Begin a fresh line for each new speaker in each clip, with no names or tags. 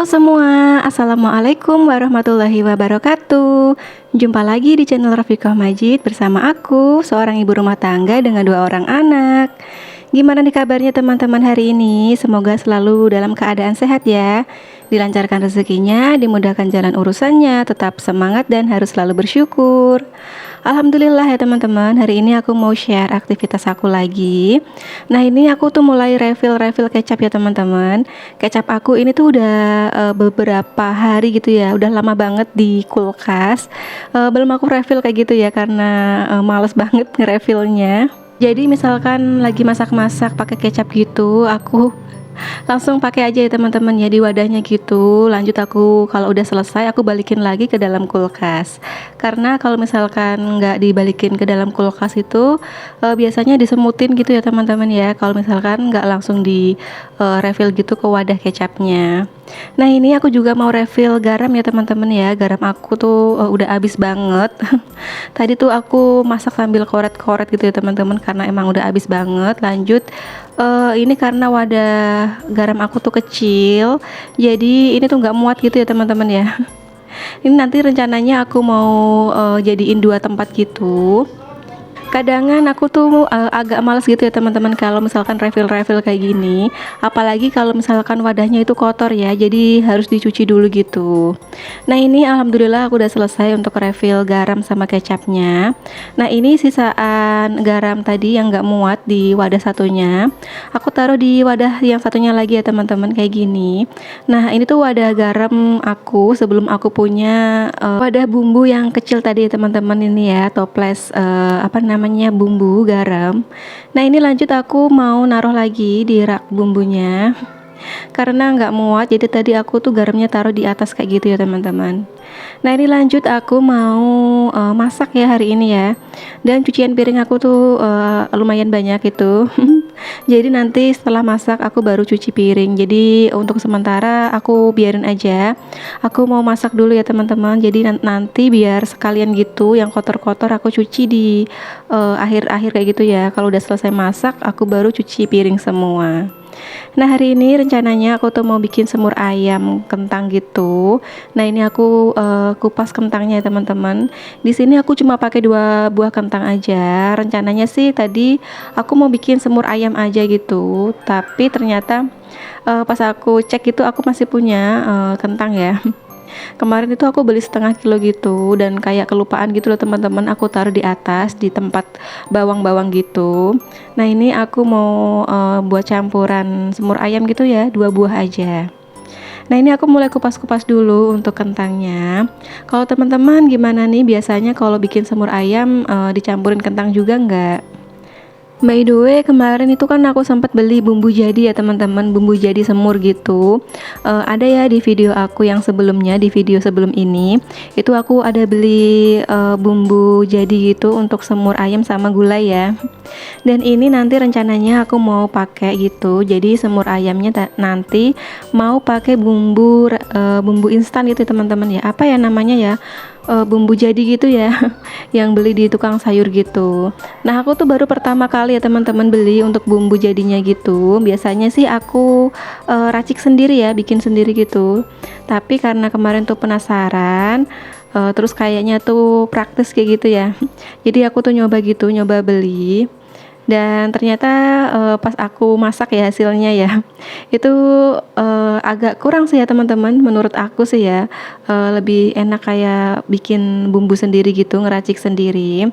Semua, Assalamualaikum warahmatullahi wabarakatuh. Jumpa lagi di channel Rafiqah Majid bersama aku, seorang ibu rumah tangga dengan 2 orang anak. Gimana nih kabarnya teman-teman hari ini? Semoga selalu dalam keadaan sehat ya. Dilancarkan rezekinya, dimudahkan jalan urusannya, tetap semangat dan harus selalu bersyukur. Alhamdulillah ya teman-teman, hari ini aku mau share aktivitas aku lagi. Nah ini aku tuh mulai refill kecap ya teman-teman. Kecap aku ini tuh udah beberapa hari gitu ya, udah lama banget di kulkas. Belum aku refill kayak gitu ya karena males banget nge-refillnya. Jadi misalkan lagi masak-masak pakai kecap gitu, aku langsung pakai aja ya teman-teman ya di wadahnya gitu. Lanjut aku kalau udah selesai aku balikin lagi ke dalam kulkas. Karena kalau misalkan nggak dibalikin ke dalam kulkas itu biasanya disemutin gitu ya teman-teman ya. Kalau misalkan nggak langsung di refill gitu ke wadah kecapnya. Nah ini aku juga mau refill garam ya teman-teman ya. Garam aku tuh udah habis banget. Tadi tuh aku masak sambil koret-koret gitu ya teman-teman karena emang udah habis banget. Lanjut ini karena wadah garam aku tuh kecil, jadi ini tuh nggak muat gitu ya teman-teman ya. Ini nanti rencananya aku mau jadiin 2 tempat gitu. Kadangan aku tuh agak males gitu ya teman-teman kalau misalkan refill kayak gini, apalagi kalau misalkan wadahnya itu kotor ya, jadi harus dicuci dulu gitu. Nah ini alhamdulillah aku udah selesai untuk refill garam sama kecapnya. Nah ini sisaan garam tadi yang nggak muat di wadah satunya, aku taruh di wadah yang satunya lagi ya teman-teman kayak gini. Nah ini tuh wadah garam aku sebelum aku punya wadah bumbu yang kecil tadi ya teman-teman, ini ya toples apa namanya bumbu garam. Nah ini lanjut aku mau naruh lagi di rak bumbunya karena nggak muat, jadi tadi aku tuh garamnya taruh di atas kayak gitu ya teman-teman. Nah ini lanjut aku mau masak ya hari ini ya, dan cucian piring aku tuh lumayan banyak itu. Jadi nanti setelah masak aku baru cuci piring, jadi untuk sementara aku biarin aja. Aku mau masak dulu ya teman-teman, jadi nanti biar sekalian gitu yang kotor-kotor aku cuci di akhir-akhir kayak gitu ya. Kalau udah selesai masak aku baru cuci piring semua. Nah hari ini rencananya aku tuh mau bikin semur ayam kentang gitu. Nah ini aku kupas kentangnya ya teman-teman. Di sini aku cuma pakai 2 buah kentang aja. Rencananya sih tadi aku mau bikin semur ayam aja gitu. Tapi ternyata pas aku cek itu aku masih punya kentang ya. Kemarin itu aku beli setengah kilo gitu dan kayak kelupaan gitu loh teman-teman, aku taruh di atas di tempat bawang-bawang gitu. Nah ini aku mau buat campuran semur ayam gitu ya, 2 buah aja. Nah ini aku mulai kupas-kupas dulu untuk kentangnya. Kalau teman-teman gimana nih biasanya kalau bikin semur ayam dicampurin kentang juga nggak? By the way, kemarin itu kan aku sempat beli bumbu jadi ya teman-teman, bumbu jadi semur gitu. Ada ya di video aku yang sebelumnya, di video sebelum ini, itu aku ada beli bumbu jadi gitu untuk semur ayam sama gulai ya. Dan ini nanti rencananya aku mau pakai gitu. Jadi semur ayamnya nanti mau pakai bumbu instan gitu teman-teman ya. Apa ya namanya ya? Bumbu jadi gitu ya. Yang beli di tukang sayur gitu. Nah aku tuh baru pertama kali ya teman-teman beli untuk bumbu jadinya gitu. Biasanya sih aku racik sendiri ya, bikin sendiri gitu. Tapi karena kemarin tuh penasaran, terus kayaknya tuh praktis kayak gitu ya. Jadi aku tuh nyoba gitu, nyoba beli. Dan ternyata pas aku masak ya hasilnya ya itu agak kurang sih ya teman-teman, menurut aku sih ya. Lebih enak kayak bikin bumbu sendiri gitu, ngeracik sendiri.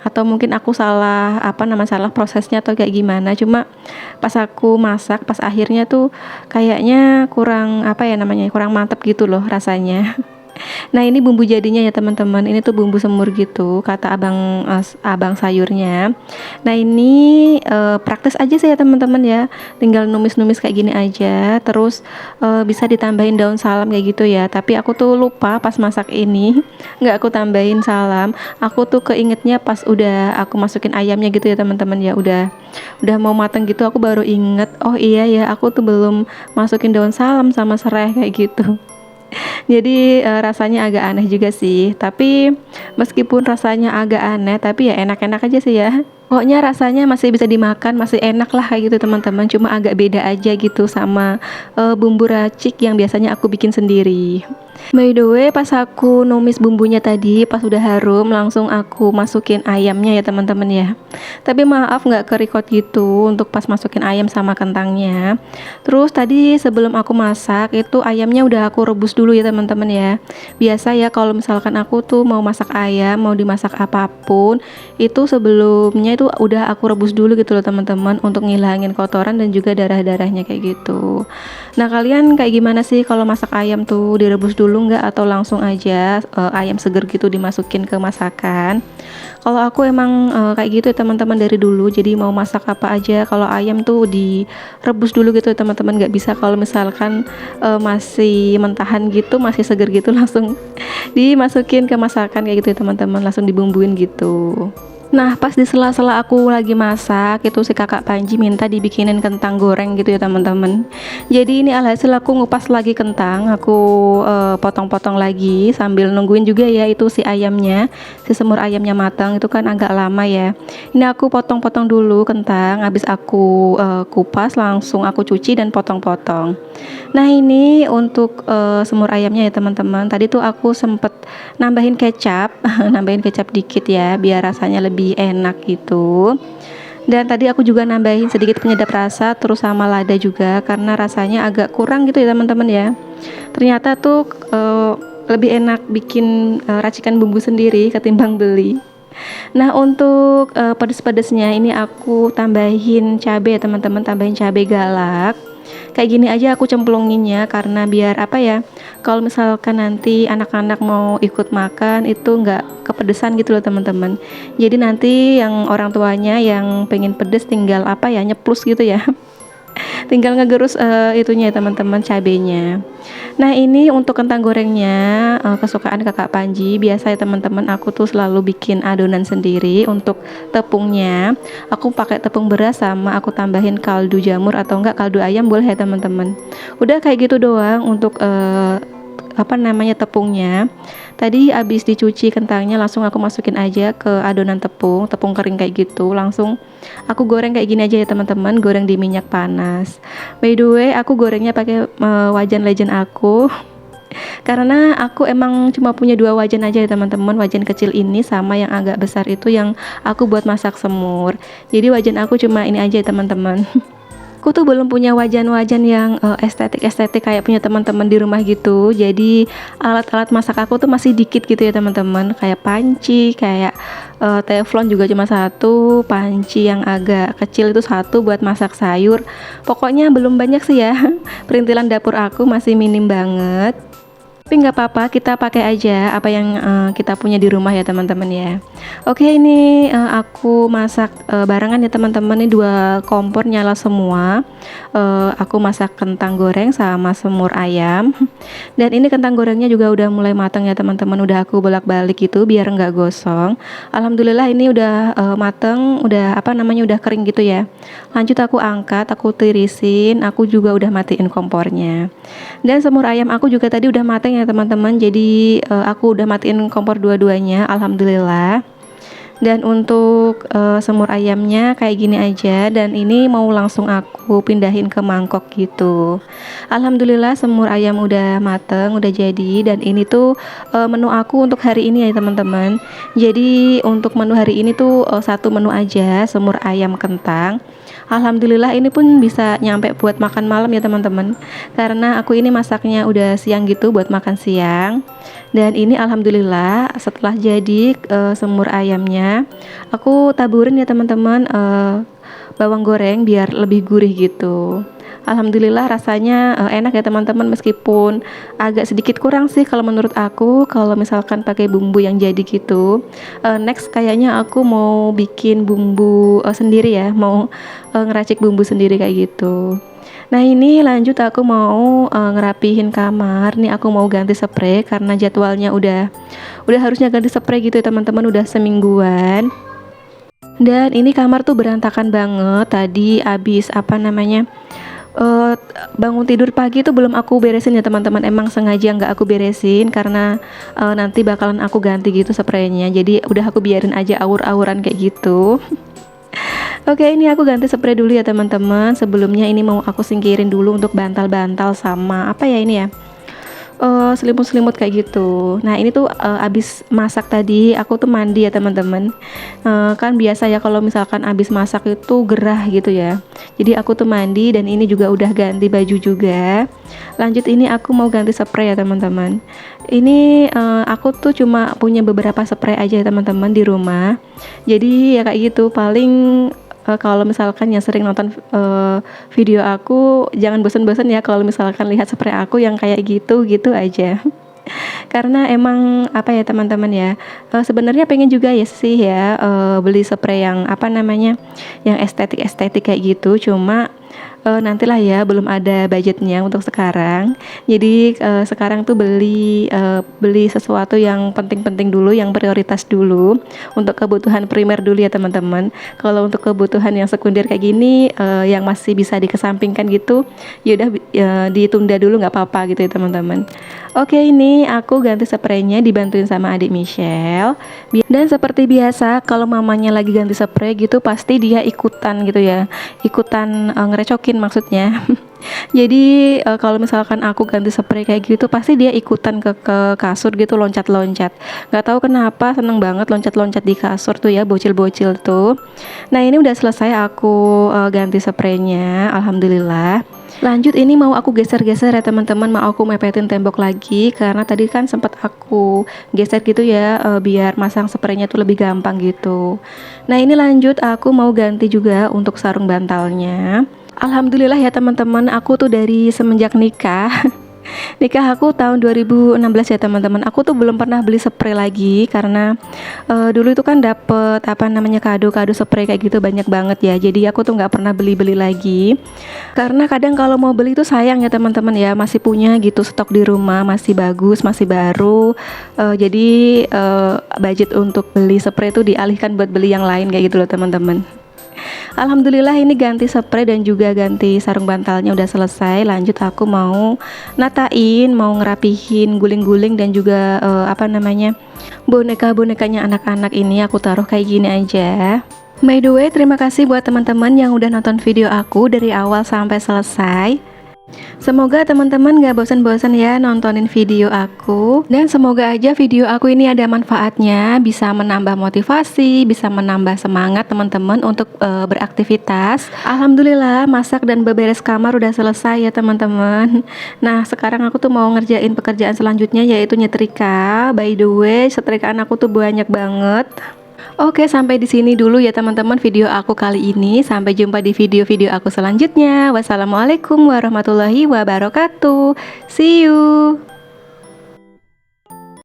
Atau mungkin aku salah salah prosesnya atau kayak gimana. Cuma pas aku masak pas akhirnya tuh kayaknya kurang kurang mantep gitu loh rasanya. Nah ini bumbu jadinya ya teman-teman, ini tuh bumbu semur gitu kata abang sayurnya. Nah ini praktis aja sih ya teman-teman ya, tinggal numis-numis kayak gini aja. Terus bisa ditambahin daun salam kayak gitu ya, tapi aku tuh lupa pas masak ini nggak aku tambahin salam. Aku tuh keingetnya pas udah aku masukin ayamnya gitu ya teman-teman ya, udah mau mateng gitu aku baru inget, oh iya ya aku tuh belum masukin daun salam sama serai kayak gitu. Jadi rasanya agak aneh juga sih. Tapi meskipun rasanya agak aneh, tapi ya enak-enak aja sih ya. Pokoknya rasanya masih bisa dimakan, masih enak lah kayak gitu teman-teman, cuma agak beda aja gitu sama bumbu racik yang biasanya aku bikin sendiri. By the way, pas aku numis bumbunya tadi, pas udah harum, langsung aku masukin ayamnya ya teman-teman ya. Tapi maaf nggak ke-record gitu untuk pas masukin ayam sama kentangnya. Terus tadi sebelum aku masak, itu ayamnya udah aku rebus dulu ya teman-teman ya. Biasa ya kalau misalkan aku tuh mau masak ayam, mau dimasak apapun, itu sebelumnya itu udah aku rebus dulu gitu loh teman-teman, untuk ngilangin kotoran dan juga darah-darahnya kayak gitu. Nah, kalian kayak gimana sih kalau masak ayam tuh, direbus dulu nggak atau langsung aja ayam seger gitu dimasukin ke masakan? Kalau aku emang kayak gitu ya teman-teman dari dulu, jadi mau masak apa aja kalau ayam tuh direbus dulu gitu ya teman-teman, nggak bisa kalau misalkan masih mentahan gitu, masih seger gitu langsung dimasukin ke masakan kayak gitu ya teman-teman, langsung dibumbuin gitu. Nah, pas di sela-sela aku lagi masak, itu si kakak Panji minta dibikinin kentang goreng gitu ya teman-teman. Jadi ini alhasil aku ngupas lagi kentang, aku potong-potong lagi sambil nungguin juga ya itu si ayamnya, si semur ayamnya matang, itu kan agak lama ya. Ini aku potong-potong dulu kentang, habis aku kupas langsung aku cuci dan potong-potong. Nah, ini untuk semur ayamnya ya teman-teman. Tadi tuh aku sempet nambahin kecap, nambahin kecap dikit ya, biar rasanya lebih enak gitu. Dan tadi aku juga nambahin sedikit penyedap rasa, terus sama lada juga, karena rasanya agak kurang gitu ya teman-teman ya. Ternyata tuh lebih enak bikin racikan bumbu sendiri ketimbang beli. Nah, untuk pedes-pedesnya ini aku tambahin cabai ya teman-teman, tambahin cabai galak. Kayak gini aja aku cemplunginnya karena biar apa ya, kalau misalkan nanti anak-anak mau ikut makan itu nggak kepedesan gitu loh teman-teman. Jadi nanti yang orang tuanya yang pengen pedes tinggal apa ya, nyeplus gitu ya. Tinggal ngegerus itunya ya teman-teman, cabenya. Nah, ini untuk kentang gorengnya kesukaan kakak Panji. Biasa ya teman-teman, aku tuh selalu bikin adonan sendiri. Untuk tepungnya aku pakai tepung beras, sama aku tambahin kaldu jamur atau enggak kaldu ayam boleh ya teman-teman. Udah kayak gitu doang untuk apa namanya, tepungnya. Tadi habis dicuci kentangnya langsung aku masukin aja ke adonan tepung kering kayak gitu, langsung aku goreng kayak gini aja ya teman-teman, goreng di minyak panas. By the way, aku gorengnya pakai wajan legend aku karena aku emang cuma punya dua wajan aja ya teman-teman, wajan kecil ini sama yang agak besar itu yang aku buat masak semur. Jadi wajan aku cuma ini aja ya teman-teman. Aku tuh belum punya wajan-wajan yang estetik-estetik kayak punya teman-teman di rumah gitu. Jadi alat-alat masak aku tuh masih dikit gitu ya teman-teman. Kayak panci, kayak teflon juga cuma satu, panci yang agak kecil itu satu buat masak sayur. Pokoknya belum banyak sih ya. Perintilan dapur aku masih minim banget. Tapi nggak apa-apa, kita pakai aja apa yang kita punya di rumah ya teman-teman ya. Oke, ini aku masak barengan ya teman-teman. Ini dua kompor nyala semua. Aku masak kentang goreng sama semur ayam. Dan ini kentang gorengnya juga udah mulai matang ya teman-teman. Udah aku bolak-balik gitu biar nggak gosong. Alhamdulillah ini udah matang, udah apa namanya, udah kering gitu ya. Lanjut aku angkat, aku tirisin, aku juga udah matiin kompornya. Dan semur ayam aku juga tadi udah matang ya teman-teman, jadi aku udah matiin kompor dua-duanya, alhamdulillah. Dan untuk semur ayamnya kayak gini aja, dan ini mau langsung aku pindahin ke mangkok gitu. Alhamdulillah semur ayam udah mateng, udah jadi. Dan ini tuh menu aku untuk hari ini ya teman-teman. Jadi untuk menu hari ini tuh satu menu aja, semur ayam kentang. Alhamdulillah ini pun bisa nyampe buat makan malam ya teman-teman, karena aku ini masaknya udah siang gitu buat makan siang. Dan ini alhamdulillah setelah jadi semur ayamnya, aku taburin ya teman-teman bawang goreng biar lebih gurih gitu. Alhamdulillah rasanya enak ya teman-teman, meskipun agak sedikit kurang sih kalau menurut aku kalau misalkan pakai bumbu yang jadi gitu. Next kayaknya aku mau bikin bumbu sendiri ya, mau ngeracik bumbu sendiri kayak gitu. Nah, ini lanjut aku mau ngerapihin kamar. Nih aku mau ganti spray karena jadwalnya udah harusnya ganti spray gitu ya teman-teman, udah semingguan. Dan ini kamar tuh berantakan banget. Tadi abis apa namanya, bangun tidur pagi itu belum aku beresin ya teman-teman. Emang sengaja nggak aku beresin karena nanti bakalan aku ganti gitu spraynya. Jadi udah aku biarin aja awur-awuran kayak gitu. Oke, ini aku ganti spray dulu ya teman-teman. Sebelumnya ini mau aku singkirin dulu untuk bantal-bantal sama apa ya ini ya, selimut-selimut kayak gitu. Nah ini tuh abis masak tadi aku tuh mandi ya teman-teman. Kan biasa ya kalau misalkan abis masak itu gerah gitu ya. Jadi aku tuh mandi dan ini juga udah ganti baju juga. Lanjut ini aku mau ganti spray ya teman-teman. Ini aku tuh cuma punya beberapa spray aja ya teman-teman di rumah. Jadi ya kayak gitu paling kalau misalkan yang sering nonton video aku jangan bosan-bosan ya kalau misalkan lihat spray aku yang kayak gitu aja. Karena emang apa ya teman-teman ya, sebenarnya pengen juga ya sih ya beli spray yang apa namanya, yang estetik kayak gitu, cuma nantilah ya, belum ada budgetnya untuk sekarang. Jadi sekarang tuh beli sesuatu yang penting-penting dulu, yang prioritas dulu, untuk kebutuhan primer dulu ya teman-teman. Kalau untuk kebutuhan yang sekunder kayak gini, yang masih bisa dikesampingkan gitu, ya udah ditunda dulu nggak apa-apa gitu ya teman-teman. Oke, ini aku ganti spraynya dibantuin sama adik Michelle. Dan seperti biasa kalau mamanya lagi ganti spray gitu pasti dia ikutan gitu ya, ikutan ngerecokin maksudnya. Jadi kalau misalkan aku ganti spray kayak gitu pasti dia ikutan ke kasur gitu, loncat-loncat. Nggak tahu kenapa seneng banget loncat-loncat di kasur tuh ya, bocil-bocil tuh. Nah ini udah selesai aku ganti spraynya, alhamdulillah. Lanjut ini mau aku geser-geser ya teman-teman, mau aku mepetin tembok lagi karena tadi kan sempat aku geser gitu ya, biar masang spraynya tuh lebih gampang gitu. Nah ini lanjut aku mau ganti juga untuk sarung bantalnya. Alhamdulillah ya teman-teman, aku tuh dari semenjak nikah nikah aku tahun 2016 ya teman-teman, aku tuh belum pernah beli spray lagi karena dulu itu kan dapet apa namanya kado-kado spray kayak gitu banyak banget ya, jadi aku tuh nggak pernah beli-beli lagi karena kadang kalau mau beli itu sayang ya teman-teman ya, masih punya gitu stok di rumah, masih bagus, masih baru, jadi budget untuk beli spray itu dialihkan buat beli yang lain kayak gitu loh teman-teman. Alhamdulillah ini ganti spray dan juga ganti sarung bantalnya udah selesai. Lanjut aku mau natain, mau ngerapihin guling-guling dan juga apa namanya, boneka-bonekanya anak-anak ini aku taruh kayak gini aja. By the way, terima kasih buat teman-teman yang udah nonton video aku dari awal sampai selesai. Semoga teman-teman gak bosan-bosan ya nontonin video aku. Dan semoga aja video aku ini ada manfaatnya, bisa menambah motivasi, bisa menambah semangat teman-teman untuk beraktivitas. Alhamdulillah masak dan beberes kamar udah selesai ya teman-teman. Nah sekarang aku tuh mau ngerjain pekerjaan selanjutnya, yaitu nyetrika. By the way, setrikaan aku tuh banyak banget. Oke, sampai di sini dulu ya teman-teman video aku kali ini. Sampai jumpa di video-video aku selanjutnya. Wassalamualaikum warahmatullahi wabarakatuh. See you.